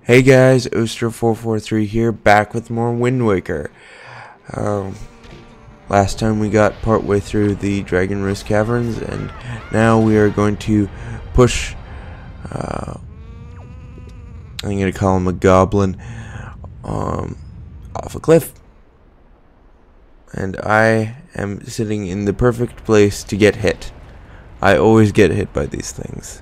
Hey guys, Oster443 here, back with more Wind Waker. Last time we got partway through the Dragon Roost caverns, and now we are going to push, I'm going to call him a goblin, off a cliff. And I am sitting in the perfect place to get hit. I always get hit by these things.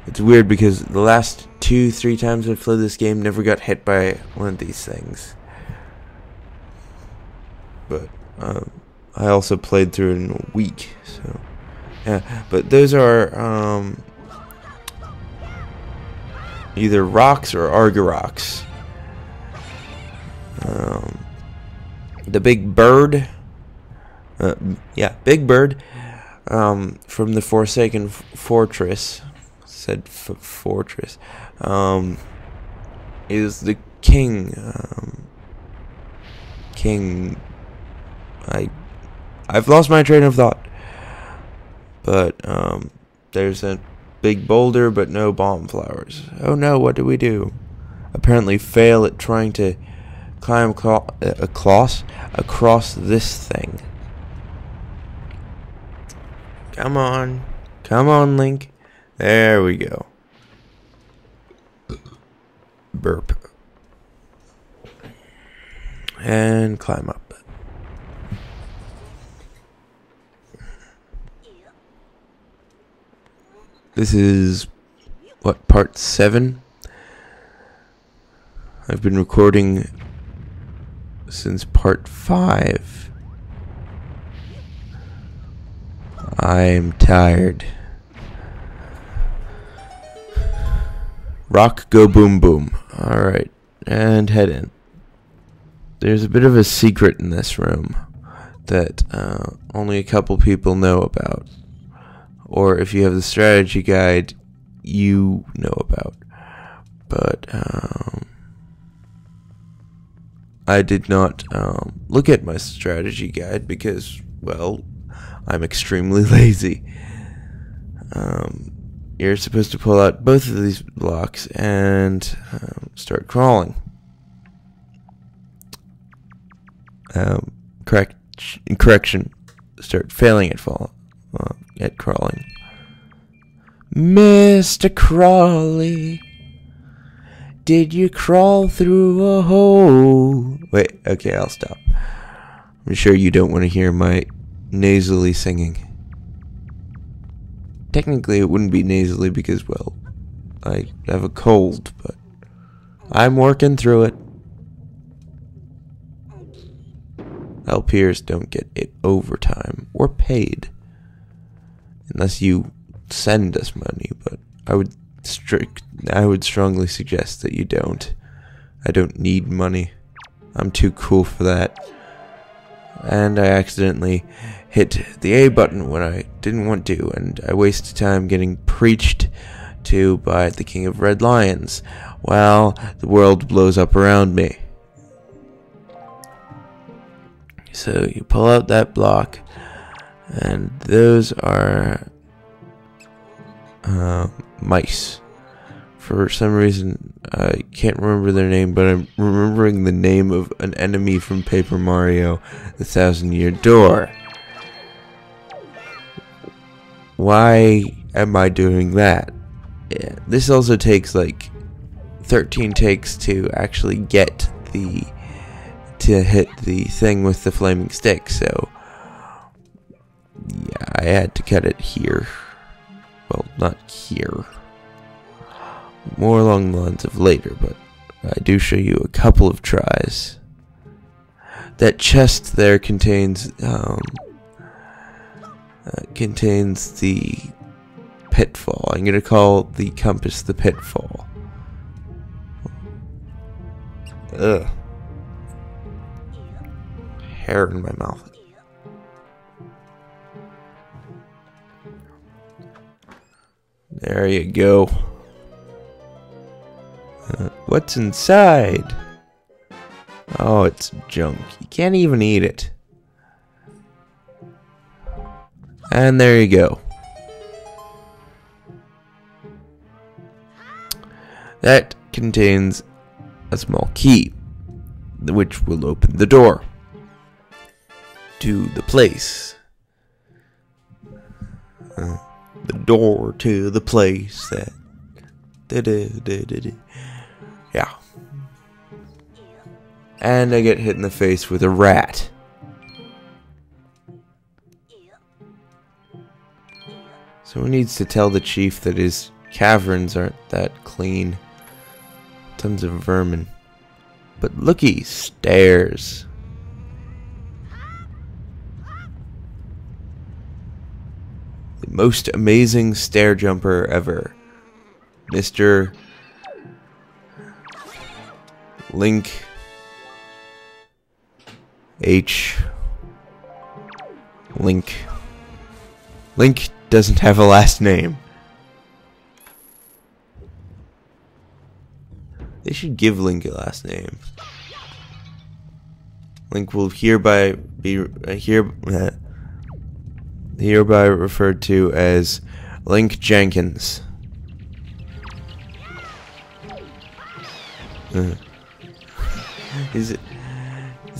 It's weird because the last 2-3 times I've played this game never got hit by one of these things. But I also played through it in a week, so yeah. But those are either rocks or Argoroks. The big bird, big bird, from the Forsaken Fortress. Said fortress, is the king. I've lost my train of thought. But there's a big boulder, but no bomb flowers. Oh no! What do we do? Apparently, fail at trying to climb across this thing. Come on, Link. There we go. Burp. And climb up. This is, what, part 7? I've been recording since part 5. I'm tired. Rock, go boom boom. Alright, and head in. There's a bit of a secret in this room that only a couple people know about. Or if you have the strategy guide, you know about. But I did not look at my strategy guide because, well, I'm extremely lazy. You're supposed to pull out both of these blocks and start crawling. Correction. Start failing at crawling. Mr. Crawley, did you crawl through a hole? Wait, okay, I'll stop. I'm sure you don't want to hear my nasally singing. Technically, it wouldn't be nasally because, well, I have a cold, but I'm working through it. LPers don't get it overtime or paid unless you send us money, but I would strongly suggest that you don't. I don't need money. I'm too cool for that. And I accidentally hit the A button when I didn't want to, and I wasted time getting preached to by the King of Red Lions while the world blows up around me. So you pull out that block, and those are mice. For some reason, I can't remember their name, but I'm remembering the name of an enemy from Paper Mario, the 1,000-Year Door. Why am I doing that? Yeah, this also takes like 13 takes to actually get to hit the thing with the flaming stick, so yeah, I had to cut it here. Well, not here. More along the lines of later, but I do show you a couple of tries. That chest there contains the pitfall. I'm gonna call the compass the pitfall. Ugh. Hair in my mouth. There you go. What's inside? Oh, it's junk. You can't even eat it. And there you go. That contains a small key, which will open the door to the place. The door to the place that. Yeah. And I get hit in the face with a rat. Someone needs to tell the chief that his caverns aren't that clean. Tons of vermin. But looky, stairs. The most amazing stair jumper ever. Mr. Link H. Link. Link doesn't have a last name. They should give Link a last name. Link will hereby be hereby referred to as Link Jenkins. He's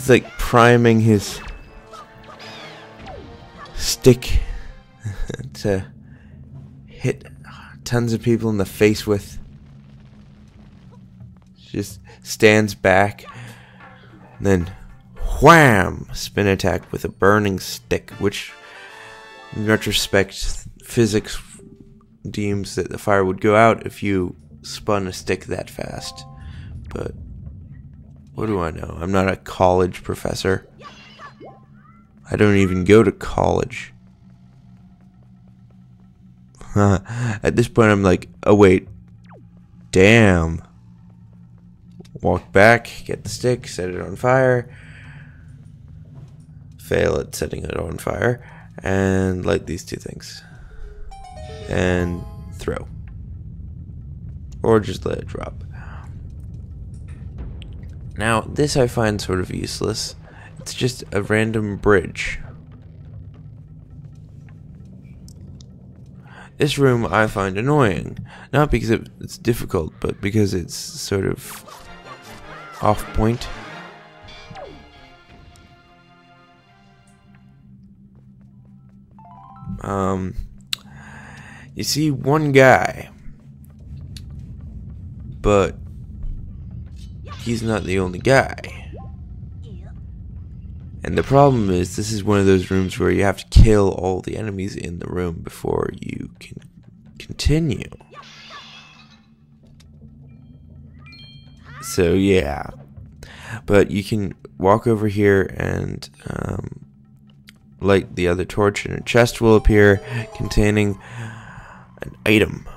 like priming his stick to hit tons of people in the face with. Just stands back, and then wham! Spin attack with a burning stick, which in retrospect physics deems that the fire would go out if you spun a stick that fast. But what do I know? I'm not a college professor. I don't even go to college. At this point I'm like, oh wait, damn. Walk back, get the stick, set it on fire, fail at setting it on fire, and light these two things. And throw. Or just let it drop. Now, this I find sort of useless. It's just a random bridge. This room I find annoying. Not because it's difficult, but because it's sort of off point. You see one guy, but he's not the only guy. And the problem is, this is one of those rooms where you have to kill all the enemies in the room before you can continue. So yeah, but you can walk over here and light the other torch, and a chest will appear containing an item.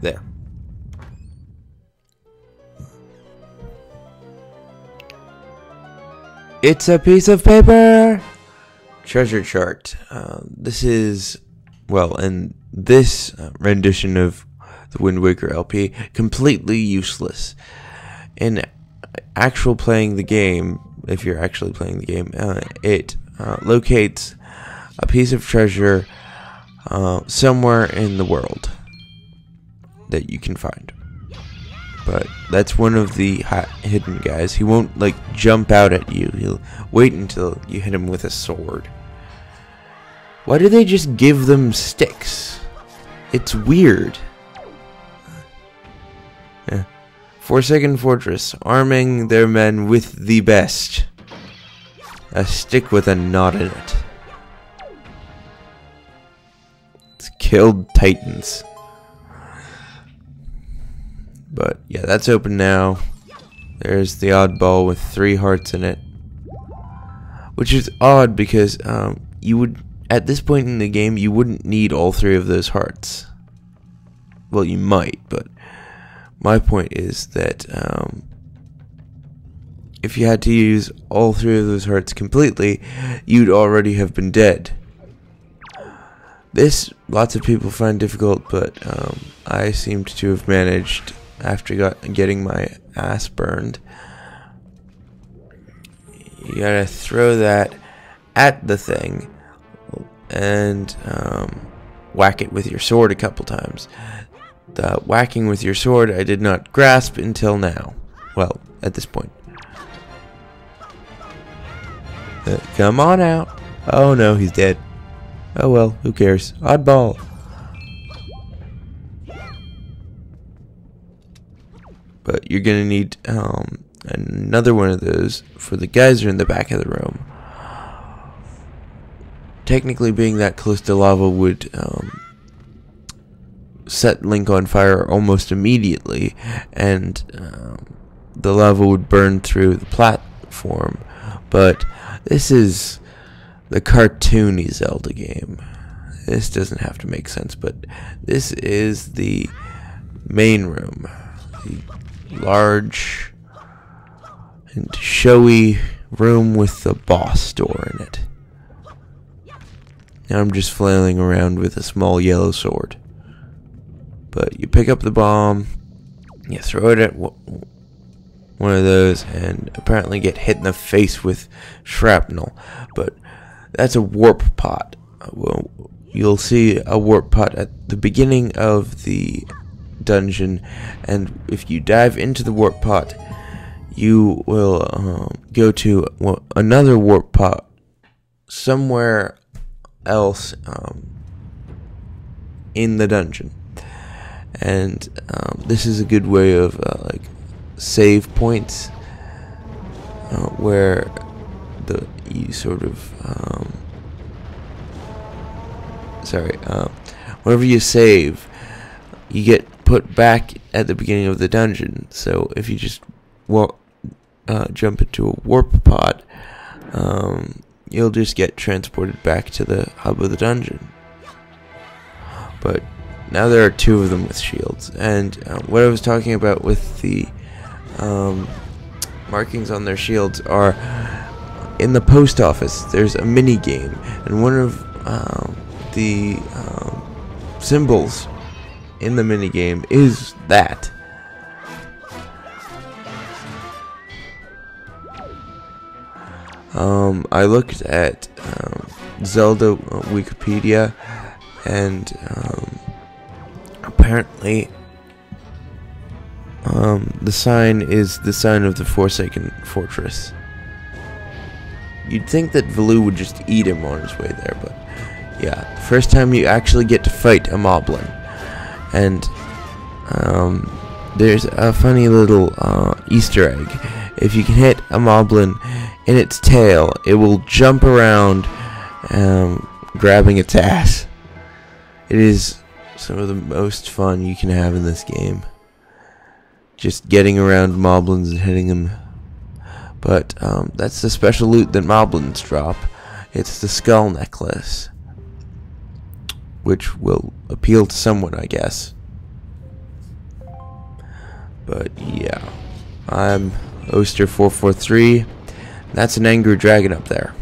There. It's a piece of paper! Treasure chart. This is, well, in this rendition of the Wind Waker LP, completely useless. In actual playing the game, if you're actually playing the game, it locates a piece of treasure somewhere in the world that you can find. But that's one of the hidden guys. He won't like jump out at you. He'll wait until you hit him with a sword. Why do they just give them sticks? It's weird. Yeah. Forsaken Fortress, arming their men with the best. A stick with a knot in it. It's killed titans. But yeah, that's open now. There's the oddball with 3 hearts in it, which is odd because you would, at this point in the game, you wouldn't need all 3 of those hearts. Well, you might, but my point is that if you had to use all 3 of those hearts completely, you'd already have been dead. This, lots of people find difficult, but I seemed to have managed after getting my ass burned. You gotta throw that at the thing and whack it with your sword a couple times. the whacking with your sword I did not grasp until now. Well, at this point. Come on out. Oh no, he's dead. Oh well, who cares? Oddball. But you're gonna need another one of those for the geyser in the back of the room. Technically, being that close to lava would set Link on fire almost immediately, and the lava would burn through the platform. But this is the cartoony Zelda game. This doesn't have to make sense, but this is the main room. The large and showy room with the boss door in it. Now I'm just flailing around with a small yellow sword. But you pick up the bomb, you throw it at one of those, and apparently get hit in the face with shrapnel. But that's a warp pot. Well, you'll see a warp pot at the beginning of the dungeon, and if you dive into the warp pot, you will go to another warp pot somewhere else in the dungeon. And this is a good way of like save points, where you sort of whenever you save, you get put back at the beginning of the dungeon. So if you just jump into a warp pod, you'll just get transported back to the hub of the dungeon. But now there are two of them with shields, and what I was talking about with the markings on their shields are in the post office. There's a mini game, and one of the symbols in the mini game is that. I looked at Zelda Wikipedia, and apparently the sign is the sign of the Forsaken Fortress. You'd think that Valoo would just eat him on his way there, but yeah, the first time you actually get to fight a moblin. And there's a funny little Easter egg. If you can hit a moblin in its tail, it will jump around grabbing its ass. It is some of the most fun you can have in this game. Just getting around moblins and hitting them. But that's the special loot that moblins drop. It's the skull necklace, which will appeal to someone, I guess. But yeah, I'm Oster443. That's an angry dragon up there.